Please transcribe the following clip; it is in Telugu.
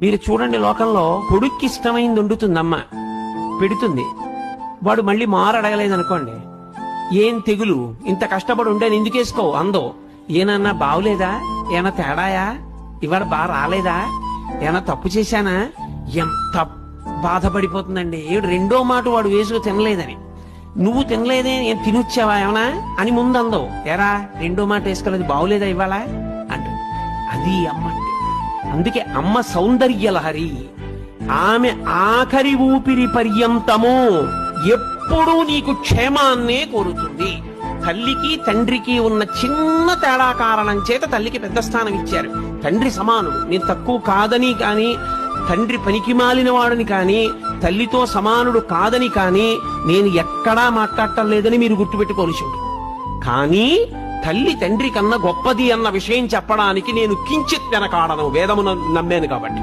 మీరు చూడండి, లోకంలో కొడుక్కి ఇష్టమైంది వండుతుంది అమ్మ, పెడుతుంది. వాడు మళ్ళీ మారు అడగలేదనుకోండి, ఏం తెగులు, ఇంత కష్టపడి ఉండేది ఎందుకేసుకోవు అందో. ఏనన్నా బావులేదా, ఏమన్నా తేడాయా, ఇవాళ బాగా రాలేదా, ఏమన్నా తప్పు చేశానా, ఎంత బాధపడిపోతుందండి. రెండో మాట వాడు వేసుకు తినలేదని, నువ్వు తినలేదే, ఏం తినొచ్చావా ఏమన్నా అని ముందు అందో. ఎరా రెండో మాట వేసుకోలేదు, బావులేదా ఇవాళ అంటూ. అది అమ్మ అంటే. అందుకే అమ్మ సౌందర్య లహరి. ఆమె ఆఖరి ఊపిరి పర్యంతము ఎప్పుడూ నీకు క్షేమాన్నే కోరుతుంది. తల్లికి తండ్రికి ఉన్న చిన్న తేడా కారణం చేత తల్లికి పెద్ద స్థానం ఇచ్చారు. తండ్రి సమానుడు, నేను తక్కువ కాదని కానీ, తండ్రి పనికి మాలిన వాడని కానీ, తల్లితో సమానుడు కాదని కానీ నేను ఎక్కడా మాట్లాడటం లేదని మీరు గుర్తుపెట్టుకోవాల్సి ఉంటుంది. కానీ తల్లి తండ్రి కన్నా గొప్పది అన్న విషయం చెప్పడానికి నేను కించిత్ వెనకాడను, వేదమును నమ్మాను కాబట్టి.